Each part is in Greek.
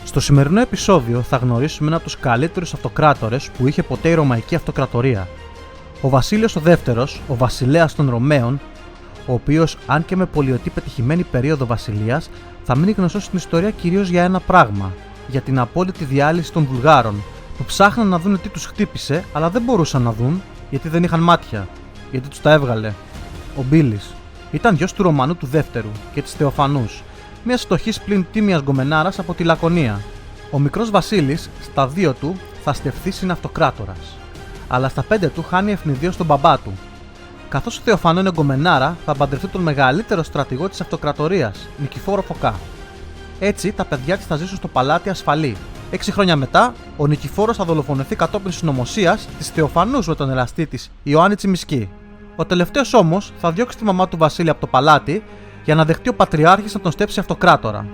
Στο σημερινό επεισόδιο θα γνωρίσουμε έναν από τους καλύτερους αυτοκράτορες που είχε ποτέ η Ρωμαϊκή Αυτοκρατορία. Ο Βασίλειος ο Δεύτερος, ο βασιλέας των Ρωμαίων, ο οποίος, αν και με πολιετή πετυχημένη περίοδο βασιλείας, θα μείνει γνωστός στην ιστορία κυρίως για ένα πράγμα: για την απόλυτη διάλυση των Βουλγάρων, που ψάχναν να δουν τι τους χτύπησε, αλλά δεν μπορούσαν να δουν γιατί δεν είχαν μάτια, γιατί τους τα έβγαλε. Ο Μπίλης ήταν γιος του Ρωμανού του Δεύτερου και της Θεοφανούς, μιας φτωχής πλην τίμιας γκομενάρας από τη Λακωνία. Ο μικρός Βασίλης, στα 2 του, θα στεφθεί συναυτοκράτορας, αλλά στα 5 του χάνει ευνηδίως τον μπαμπά του. Καθώς ο Θεοφανό είναι γκομενάρα, θα παντρευτεί τον μεγαλύτερο στρατηγό της αυτοκρατορίας, Νικηφόρο Φωκά. Έτσι, τα παιδιά της θα ζήσουν στο παλάτι ασφαλή. 6 χρόνια μετά, ο Νικηφόρος θα δολοφονηθεί κατόπιν συνωμοσίας της Θεοφανούς με τον εραστή της, Ιωάννη Τσιμισκή. Ο τελευταίος όμως θα διώξει τη μαμά του Βασίλη από το παλάτι για να δεχτεί ο Πατριάρχης να τον στέψει αυτοκράτορα.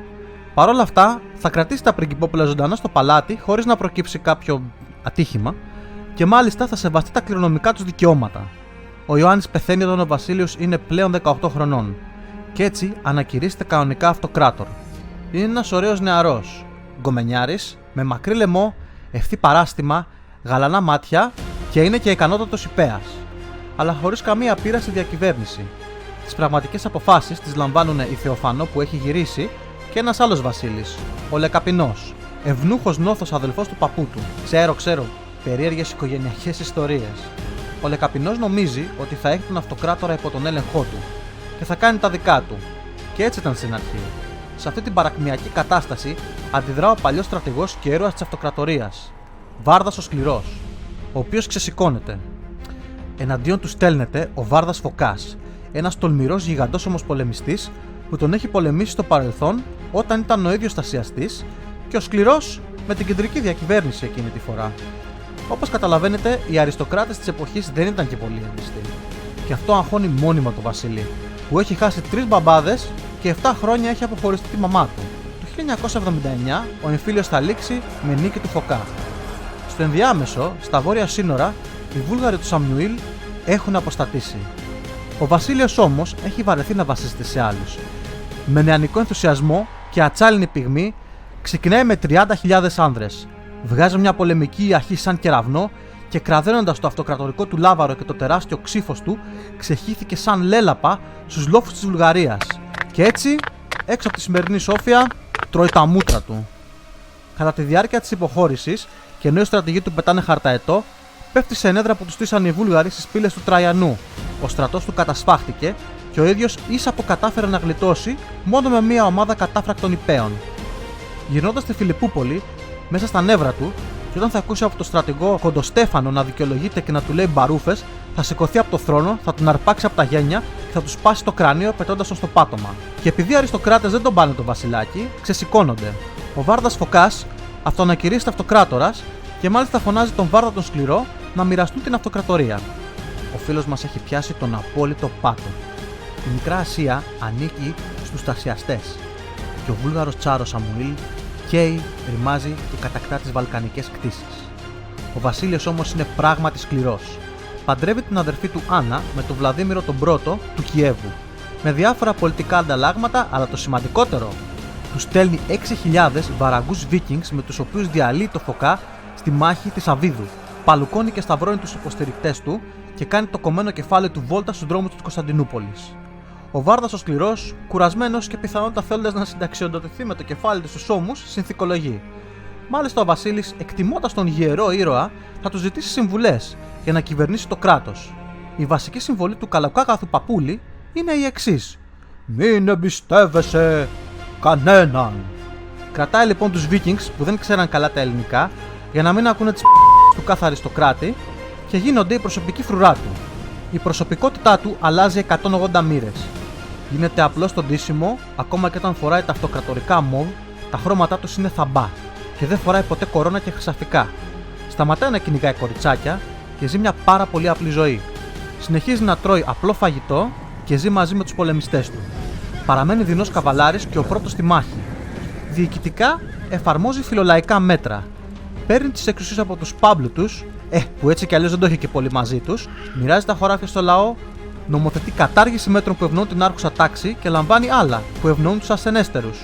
Παρ' όλα αυτά, θα κρατήσει τα πριγκιπόπουλα ζωντανά στο παλάτι χωρίς να προκύψει κάποιο ατύχημα και μάλιστα θα σεβαστεί τα κληρονομικά τους δικαιώματα. Ο Ιωάννης πεθαίνει όταν ο Βασίλειος είναι πλέον 18 χρονών και έτσι ανακηρύσσεται κανονικά αυτοκράτορ. Είναι ένας ωραίος νεαρός, γκομενιάρης, με μακρύ λαιμό, ευθύ παράστημα, γαλανά μάτια και είναι και ικανότατος υπέας, αλλά χωρίς καμία πείρα στη διακυβέρνηση. Τις πραγματικές αποφάσεις τις λαμβάνουν η Θεοφανό που έχει γυρίσει και ένας άλλος Βασίλης, ο Λεκαπεινός, ευνούχος νόθος αδελφός του παππού του. Ξέρω, περίεργες οικογενειακές ιστορίες. Ο Λεκαπεινός νομίζει ότι θα έχει τον αυτοκράτορα υπό τον έλεγχό του και θα κάνει τα δικά του. Και έτσι ήταν στην αρχή. Σε αυτή την παρακμιακή κατάσταση αντιδρά ο παλιός στρατηγός και ήρωας της αυτοκρατορίας, Βάρδας ο Σκληρός, ο οποίος ξεσηκώνεται. Εναντίον του στέλνεται ο Βάρδας Φωκάς, ένας τολμηρός γιγαντός όμως πολεμιστής που τον έχει πολεμήσει στο παρελθόν όταν ήταν ο ίδιος στασιαστής και ο Σκληρός με την κεντρική διακυβέρνηση εκείνη τη φορά. Όπως καταλαβαίνετε, οι αριστοκράτες της εποχής δεν ήταν και πολύ εμπιστοί. Και αυτό αγχώνει μόνιμα τον Βασίλη, που έχει χάσει 3 μπαμπάδες και 7 χρόνια έχει αποχωριστεί τη μαμά του. Το 1979 ο εμφύλιος θα λήξει με νίκη του Φωκά. Στο ενδιάμεσο, στα βόρεια σύνορα, οι Βούλγαροι του Σαμιουήλ έχουν αποστατήσει. Ο Βασίλειος όμως έχει βαρεθεί να βασίζεται σε άλλους. Με νεανικό ενθουσιασμό και ατσάλινη πυγμή, ξεκινάει με 30.000 άνδρες. Βγάζει μια πολεμική αρχή σαν κεραυνό και κραδένοντας το αυτοκρατορικό του λάβαρο και το τεράστιο ξύφος του, ξεχύθηκε σαν λέλαπα στους λόφους της Βουλγαρίας. Και έτσι, έξω από τη σημερινή Σόφια, τρώει τα μούτρα του. Κατά τη διάρκεια της υποχώρησης, και ενώ οι στρατηγοί του πετάνε χαρταετό, πέφτει σε ενέδρα που του στήσαν οι Βούλγαροι στις πύλες του Τραϊανού. Ο στρατός του κατασφάχτηκε και ο ίδιος ίσα-που κατάφερε να γλιτώσει μόνο με μια ομάδα κατάφρακτων υπέων. Γυρνώντας στη Φιλιππούπολη, μέσα στα νεύρα του, και όταν θα ακούσει από τον στρατηγό Κοντοστέφανο να δικαιολογείται και να του λέει μπαρούφες, θα σηκωθεί από το θρόνο, θα τον αρπάξει από τα γένια και θα του σπάσει το κρανίο πετώντας τον στο πάτωμα. Και επειδή οι αριστοκράτες δεν τον πάνε το βασιλάκι, ξεσηκώνονται. Ο Βάρδας Φωκάς αυτοανακηρύσσεται αυτοκράτορας και μάλιστα φωνάζει τον Βάρδα τον Σκληρό να μοιραστούν την αυτοκρατορία. Ο φίλος μας έχει πιάσει τον απόλυτο πάτο. Η Μικρά Ασία ανήκει στους στασιαστές και ο Βούλγαρος Τσάρος Σαμουήλ καίει, ρημάζει και κατακτά τις βαλκανικές κτήσεις. Ο Βασίλειος όμως είναι πράγματι σκληρός. Παντρεύει την αδερφή του Άννα με τον Βλαδίμηρο τον Πρώτο του Κιέβου, με διάφορα πολιτικά ανταλλάγματα, αλλά το σημαντικότερο, του στέλνει 6.000 βαραγκούς Βίκινγκς με τους οποίους διαλύει το Φωκά στη μάχη της Αβίδου. Παλουκώνει και σταυρώνει τους υποστηρικτές του και κάνει το κομμένο κεφάλι του βόλτα στους δρόμους της Κωνσταντινούπολης. Ο Βάρδας ο Σκληρός, κουρασμένος και πιθανότατα θέλοντας να συνταξιοδοτηθεί με το κεφάλι του στους ώμους, συνθηκολογεί. Μάλιστα ο Βασίλης, εκτιμώντας τον γερό ήρωα, θα του ζητήσει συμβουλές για να κυβερνήσει το κράτος. Η βασική συμβολή του καλοκάγαθου παππούλη είναι η εξής: μην εμπιστεύεσαι κανέναν. Κρατάει λοιπόν τους Βίκινγκς που δεν ξέραν καλά τα ελληνικά για να μην ακούνε τις του κάθε αριστοκράτη και γίνονται η προσωπική φρουρά του. Η προσωπικότητά του αλλάζει 180 μοίρες. Γίνεται απλό στο ντύσιμο, ακόμα και όταν φοράει τα αυτοκρατορικά μοβ, τα χρώματά του είναι θαμπά και δεν φοράει ποτέ κορώνα και χρυσαφικά. Σταματάει να κυνηγάει κοριτσάκια και ζει μια πάρα πολύ απλή ζωή. Συνεχίζει να τρώει απλό φαγητό και ζει μαζί με τους πολεμιστές του. Παραμένει δεινός καβαλάρης και ο πρώτος στη μάχη. Διοικητικά εφαρμόζει φιλολαϊκά μέτρα. Παίρνει τις εξουσίες από τους πάμπλουτους, που έτσι κι αλλιώς δεν το έχει και πολύ μαζί τους, μοιράζει τα χωράφια στο λαό, νομοθετεί κατάργηση μέτρων που ευνοούν την άρχουσα τάξη και λαμβάνει άλλα που ευνοούν τους ασθενέστερους.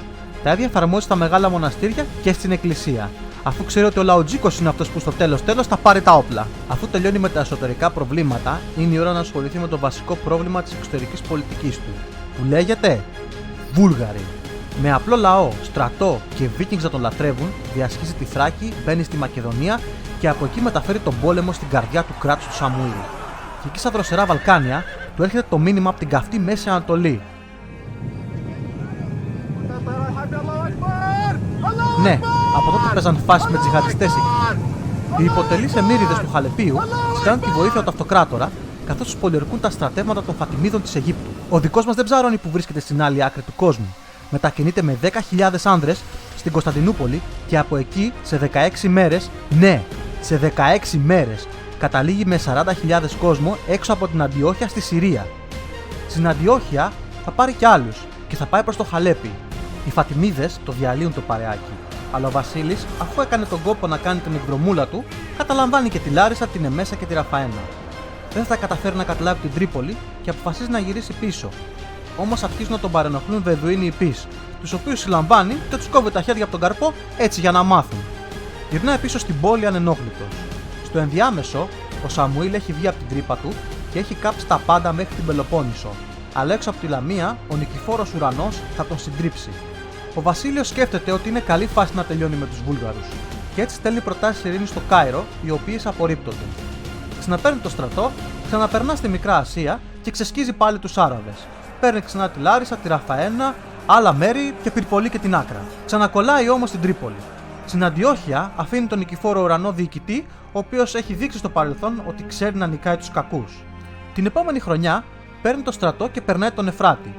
Τα ίδια εφαρμόζει στα μεγάλα μοναστήρια και στην εκκλησία, αφού ξέρει ότι ο Λαοτζίκος είναι αυτός που στο τέλος θα πάρει τα όπλα. Αφού τελειώνει με τα εσωτερικά προβλήματα, είναι η ώρα να ασχοληθεί με το βασικό πρόβλημα της εξωτερικής πολιτικής του, που λέγεται Βούλγαροι. Με απλό λαό, στρατό και Βίκινγκς να τον λατρεύουν, διασχίζει τη Θράκη, μπαίνει στη Μακεδονία και από εκεί μεταφέρει τον πόλεμο στην καρδιά του κράτους του Σαμουήλ. Και εκεί στα δροσερά Βαλκάνια του έρχεται το μήνυμα από την καυτή Μέση Ανατολή. Ναι, από τότε παίζαν φάσεις με τζιχαντιστές εκεί. Οι υποτελείς εμμύριδες του Χαλεπίου ζητάνε τη βοήθεια του αυτοκράτορα, καθώς τους πολιορκούν τα στρατεύματα των Φατιμίδων της Αιγύπτου. Ο δικός μας δεν ψαρώνει που βρίσκεται στην άλλη άκρη του κόσμου. Μετακινείται με 10.000 άνδρες στην Κωνσταντινούπολη και από εκεί σε 16 μέρες, ναι, σε 16 μέρες, καταλήγει με 40.000 κόσμο έξω από την Αντιόχεια στη Συρία. Στην Αντιόχεια θα πάρει κι άλλους και θα πάει προς το Χαλέπι. Οι Φατιμίδες το διαλύουν το παρεάκι, αλλά ο Βασίλης, αφού έκανε τον κόπο να κάνει την εκδρομούλα του, καταλαμβάνει και τη Λάρισα, την Εμέσα και τη Ραφαένα. Δεν θα καταφέρει να καταλάβει την Τρίπολη και αποφασίζει να γυρίσει πίσω. Όμως αρχίζουν να τον παρενοχλούν Βεδουίνοι υπείς, τους οποίους συλλαμβάνει και τους κόβει τα χέρια από τον καρπό έτσι για να μάθουν. Γυρνάει πίσω στην πόλη ανενόχλητος. Στο ενδιάμεσο, ο Σαμουήλ έχει βγει από την τρύπα του και έχει κάψει τα πάντα μέχρι την Πελοπόννησο. Αλλά έξω από τη Λαμία, ο Νικηφόρος Ουρανός θα τον συντρίψει. Ο Βασίλειος σκέφτεται ότι είναι καλή φάση να τελειώνει με τους Βούλγαρους και έτσι στέλνει προτάσεις ειρήνης στο Κάιρο, οι οποίες απορρίπτονται. Ξαναπαίρνει το στρατό, ξαναπερνά στη Μικρά Ασία και ξεσκίζει πάλι τους Άραβες. Παίρνει ξανά τη Λάρισα, τη Ραφαένα, άλλα μέρη και πυρπολεί και την Άκρα. Ξανακολλάει όμως στην Τρίπολη. Στην Αντιόχεια αφήνει τον Νικηφόρο Ουρανό διοικητή, ο οποίος έχει δείξει στο παρελθόν ότι ξέρει να νικάει τους κακούς. Την επόμενη χρονιά παίρνει το στρατό και περνάει τον Εφράτη.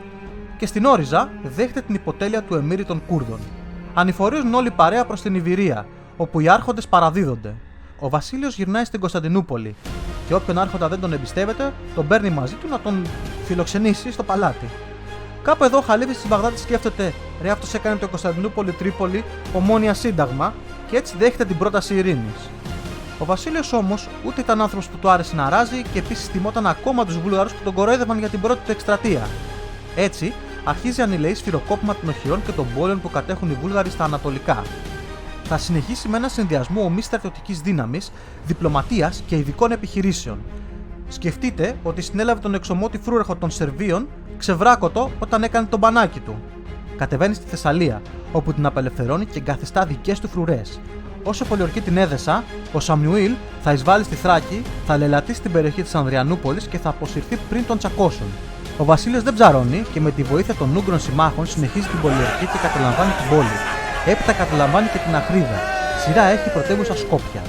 Και στην Όριζα δέχεται την υποτέλεια του Εμμύρη των Κούρδων. Ανηφορίζουν όλοι παρέα προς την Ιβηρία, όπου οι άρχοντες παραδίδονται. Ο Βασίλειος γυρνάει στην Κωνσταντινούπολη και όποιον άρχοντα δεν τον εμπιστεύεται, τον παίρνει μαζί του να τον φιλοξενήσει στο παλάτι. Κάπου εδώ ο Χαλίφης της Βαγδάτης σκέφτεται: ρε, αυτός έκανε το Κωνσταντινούπολη-Τρίπολη ομόνοια σύνταγμα και έτσι δέχεται την πρόταση ειρήνης. Ο Βασίλειος όμως ούτε ήταν άνθρωπος που του άρεσε να ράζει και επίσης τιμόταν ακόμα τους Βούλγαρους που τον κορόιδευαν για την πρώτη του εκστρατεία. Έτσι, αρχίζει ανηλεή σφυροκόπημα των οχυρών και των πόλεων που κατέχουν οι Βούλγαροι στα ανατολικά. Θα συνεχίσει με ένα συνδυασμό ομής στρατιωτικής δύναμης, διπλωματίας και ειδικών επιχειρήσεων. Σκεφτείτε ότι συνέλαβε τον εξωμότη φρούρερχο των Σερβίων ξεβράκωτο όταν έκανε τον μπανάκι του. Κατεβαίνει στη Θεσσαλία, όπου την απελευθερώνει και εγκαθιστά δικές του φρουρές. Όσο πολιορκεί την Έδεσα, ο Σαμιουήλ θα εισβάλλει στη Θράκη, θα λελατήσει την περιοχή της Ανδριανούπολης και θα αποσυρθεί πριν τον τσακώσουν. Ο Βασίλειος δεν ψαρώνει και με τη βοήθεια των Ούγγρων συμμάχων συνεχίζει την πολιορκία και καταλαμβάνει την πόλη. Έπειτα καταλαμβάνει και την Αχρίδα. Σειρά έχει πρωτεύουσα Σκόπια.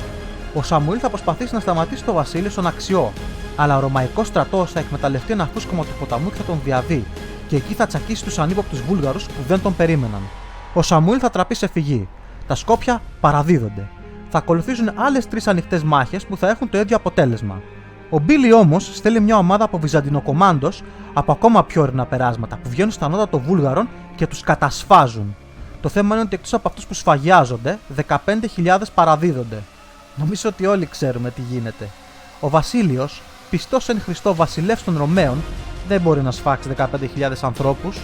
Ο Σαμουήλ θα προσπαθήσει να σταματήσει τον Βασίλειο στον Αξιό, αλλά ο Ρωμαϊκός στρατός θα εκμεταλλευτεί ένα φούσκωμα του ποταμού και θα τον διαβεί, και εκεί θα τσακίσει τους ανύποπτους Βούλγαρους που δεν τον περίμεναν. Ο Σαμουήλ θα τραπεί σε φυγή. Τα Σκόπια παραδίδονται. Θα ακολουθήσουν άλλες 3 ανοιχτές μάχες που θα έχουν το ίδιο αποτέλεσμα. Ο Μπίλι όμως στέλνει μια ομάδα από βυζαντινοκομάντος από ακόμα πιο όρεινα περάσματα που βγαίνουν στα νότα των Βούλγαρων και τους κατασφάζουν. Το θέμα είναι ότι εκτός από αυτούς που σφαγιάζονται, 15.000 παραδίδονται. Νομίζω ότι όλοι ξέρουμε τι γίνεται. Ο Βασίλειος, πιστός εν Χριστώ βασιλεύς των Ρωμαίων, δεν μπορεί να σφάξει 15.000 ανθρώπους,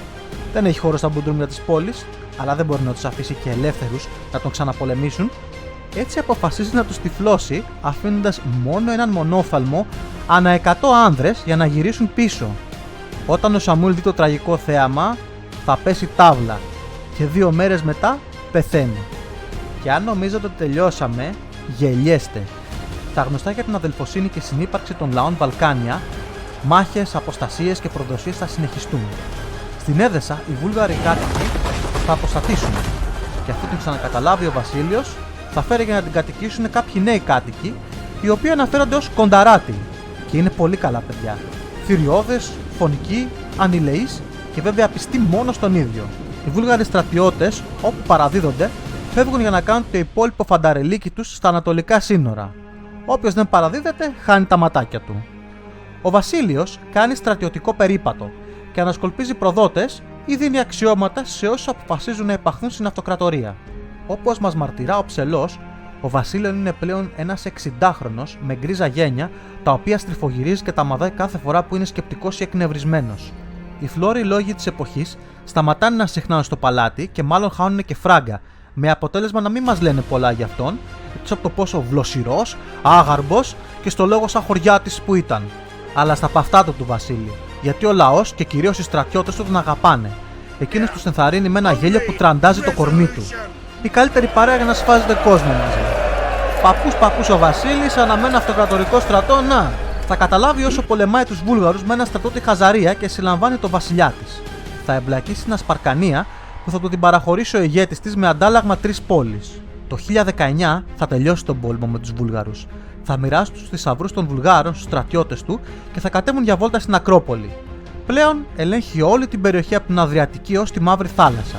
δεν έχει χώρο στα μπουντρούμια της πόλης, αλλά δεν μπορεί να τους αφήσει και ελεύθερους να τον ξαναπολεμήσουν. Έτσι αποφασίζει να τους τυφλώσει, αφήνοντας μόνο έναν μονόφαλμο ανά 100 άνδρες για να γυρίσουν πίσω. Όταν ο Σαμουήλ δει το τραγικό θέαμα, θα πέσει τάβλα και 2 μέρες μετά πεθαίνει. Και αν νομίζετε ότι τελειώσαμε, γελιέστε. Τα γνωστά για την αδελφοσύνη και συνύπαρξη των λαών Βαλκάνια, μάχες, αποστασίες και προδοσίες θα συνεχιστούν. Στην Έδεσα, οι Βούλγαροι κάτοικοι θα αποσταθήσουν και αφού την ξανακαταλάβει ο Βασίλειος, θα φέρει για να την κατοικήσουν κάποιοι νέοι κάτοικοι, οι οποίοι αναφέρονται ως κονταράτοι και είναι πολύ καλά παιδιά. Θηριώδες, φωνικοί, ανηλεείς και βέβαια πιστοί μόνο στον ίδιο. Οι Βούλγαροι στρατιώτες, όπου παραδίδονται, φεύγουν για να κάνουν το υπόλοιπο φανταρελίκι τους στα ανατολικά σύνορα. Όποιος δεν παραδίδεται, χάνει τα ματάκια του. Ο Βασίλειος κάνει στρατιωτικό περίπατο και ανασκολπίζει προδότες ή δίνει αξιώματα σε όσους αποφασίζουν να υπαχθούν στην αυτοκρατορία. Όπως μας μαρτυρά ο Ψελός, ο Βασίλειος είναι πλέον ένας 60χρονος με γκρίζα γένια, τα οποία στριφογυρίζει και τα μαδάει κάθε φορά που είναι σκεπτικός ή εκνευρισμένος. Οι φλόροι λόγοι της εποχής σταματάνε να συχνάνε στο παλάτι και μάλλον χάνουν και φράγκα, με αποτέλεσμα να μην μας λένε πολλά για αυτόν, εκτός από το πόσο βλοσιρός, άγαρμπος και στο λόγο σαν χωριάτης που ήταν. Αλλά στα παυτά του Βασίλη, γιατί ο λαός και κυρίως οι στρατιώτες του τον αγαπάνε. Εκείνος τους ενθαρρύνει με ένα γέλιο που τραντάζει το κορμί του. Η καλύτερη παρέα για να σφάζεται κόσμο μαζί. Παππούς ο Βασίλης αναμένει αυτοκρατορικό στρατό, να! Θα καταλάβει όσο πολεμάει τους Βούλγαρους με ένα στρατό τη Χαζαρία και συλλαμβάνει το βασιλιά της. Θα εμπλακεί στην Ασπαρκανία που θα του την παραχωρήσει ο ηγέτης της με αντάλλαγμα 3 πόλεις. Το 1019 θα τελειώσει τον πόλεμο με τους Βούλγαρους. Θα μοιράσει τους θησαυρούς των Βουλγάρων στους στρατιώτες του και θα κατέβουν για βόλτα στην Ακρόπολη. Πλέον ελέγχει όλη την περιοχή από την Αδριατική ως τη Μαύρη Θάλασσα.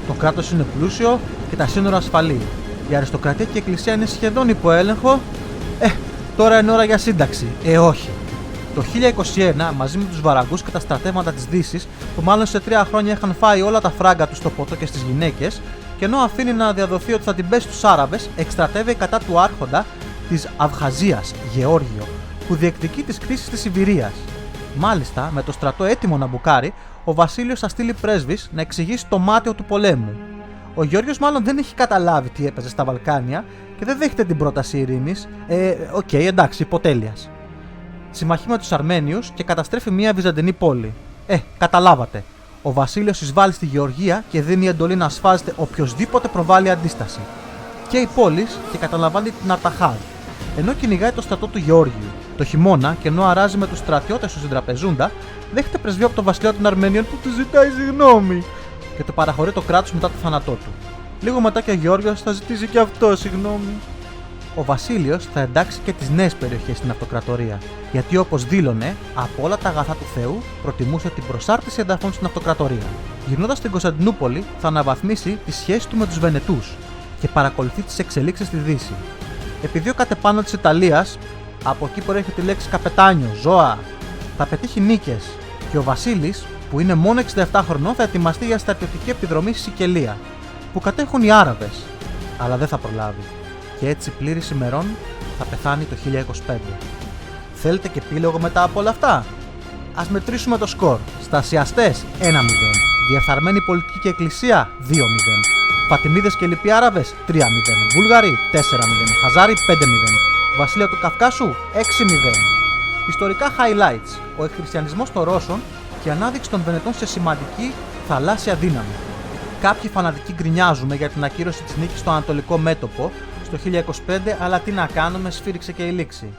Το κράτος είναι πλούσιο και τα σύνορα ασφαλή. Η αριστοκρατία και η εκκλησία είναι σχεδόν υπό έλεγχο. Τώρα είναι ώρα για σύνταξη. Όχι. Το 1021, μαζί με τους Βαραγκούς και τα στρατεύματα της Δύσης, που μάλλον σε 3 χρόνια είχαν φάει όλα τα φράγκα τους στο ποτό και στις γυναίκες, και ενώ αφήνει να διαδοθεί ότι θα την πέσει στους Άραβες, εκστρατεύει κατά του άρχοντα της Αυχαζίας, Γεώργιο, που διεκδικεί τις κτήσεις της Σιβηρίας. Μάλιστα, με το στρατό έτοιμο να μπουκάρει, ο Βασίλειος θα στείλει πρέσβεις να εξηγήσει το μάταιο του πολέμου. Ο Γεώργιος μάλλον δεν έχει καταλάβει τι έπαιζε στα Βαλκάνια και δεν δέχεται την πρόταση ειρήνης. Εντάξει, υποτέλειας. Συμμαχεί με τους Αρμένιους και καταστρέφει μια βυζαντινή πόλη. Καταλάβατε. Ο Βασίλειος εισβάλλει στη Γεωργία και δίνει εντολή να ασφάζεται οποιοσδήποτε προβάλλει αντίσταση. Και η πόλη και καταλαμβάνει την Αρταχάρ, ενώ κυνηγάει το στρατό του Γεώργιου. Το χειμώνα, και ενώ αράζει με τους στρατιώτες του στην τραπεζούντα, δέχεται πρεσβείο από τον βασιλιά των Αρμενίων που του ζητάει συγγνώμη και του παραχωρεί το κράτος μετά το θάνατό του. Λίγο μετά και ο Γεώργιος θα ζητήσει και αυτό συγγνώμη. Ο Βασίλειος θα εντάξει και τις νέες περιοχές στην αυτοκρατορία, γιατί όπως δήλωνε, από όλα τα αγαθά του Θεού προτιμούσε την προσάρτηση εδαφών στην αυτοκρατορία. Γυρνώντας στην Κωνσταντινούπολη, θα αναβαθμίσει τη σχέση του με τους Βενετούς και παρακολουθεί τις εξελίξεις στη Δύση. Επειδή ο κατεπάνω της Ιταλίας, από εκεί προέρχεται η λέξη καπετάνιο, ζώα, θα πετύχει νίκες και ο Βασίλης, που είναι μόνο 67 χρονών, θα ετοιμαστεί για στρατιωτική επιδρομή στη Σικελία, που κατέχουν οι Άραβες, αλλά δεν θα προλάβει. Και έτσι πλήρης ημερών θα πεθάνει το 1025. Θέλετε και επίλογο μετά από όλα αυτά? Ας μετρήσουμε το σκορ. Στασιαστές 1-0. Διεφθαρμένη πολιτική και εκκλησία 2-0. Φατιμίδες και λοιποί Άραβες 3-0. Βούλγαροι 4-0. Χαζάροι 5-0. Βασίλεια του Καυκάσου 6-0. Ιστορικά highlights. Ο εκχριστιανισμός των Ρώσων και η ανάδειξη των Βενετών σε σημαντική θαλάσσια δύναμη. Κάποιοι φανατικοί γκρινιάζουμε για την ακύρωση της νίκης στο Ανατολικό μέτωπο στο 1025, αλλά τι να κάνουμε, σφύριξε και η λήξη.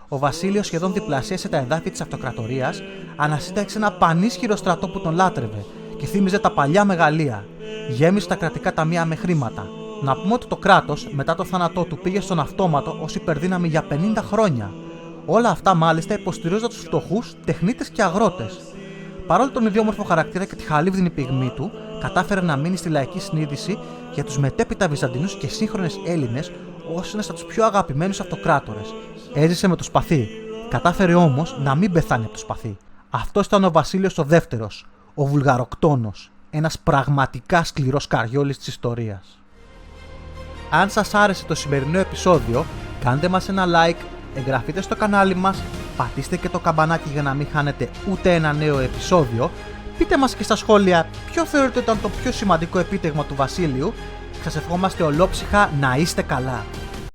Ο Βασίλειος σχεδόν διπλασίασε τα εδάφη της αυτοκρατορίας, ανασύνταξε ένα πανίσχυρο στρατό που τον λάτρευε και θύμιζε τα παλιά μεγαλεία. Γέμισε τα κρατικά ταμεία με χρήματα. Να πούμε ότι το κράτος μετά το θάνατό του πήγε στον αυτόματο ως υπερδύναμη για 50 χρόνια. Όλα αυτά μάλιστα υποστηρίζονταν τους φτωχούς, τεχνίτες και αγρότες. Παρόλο τον ιδιόμορφο χαρακτήρα και τη χαλίβδινη πυγμή του, κατάφερε να μείνει στη λαϊκή συνείδηση για τους μετέπειτα Βυζαντινούς και σύγχρονες Έλληνες ως ένας από τους πιο αγαπημένους αυτοκράτορες. Έζησε με το σπαθί, κατάφερε όμως να μην πεθάνει από το σπαθί. Αυτός ήταν ο Βασίλειος ο Δεύτερος, ο Βουλγαροκτόνος, ένας πραγματικά σκληρός καριόλης της ιστορίας. Αν σας άρεσε το σημερινό επεισόδιο, κάντε μας ένα like, εγγραφείτε στο κανάλι μας, πατήστε και το καμπανάκι για να μην χάνετε ούτε ένα νέο επεισόδιο, πείτε μας και στα σχόλια ποιο θεωρείτε ήταν το πιο σημαντικό επίτευγμα του Βασίλειου. Σας ευχόμαστε ολόψυχα να είστε καλά.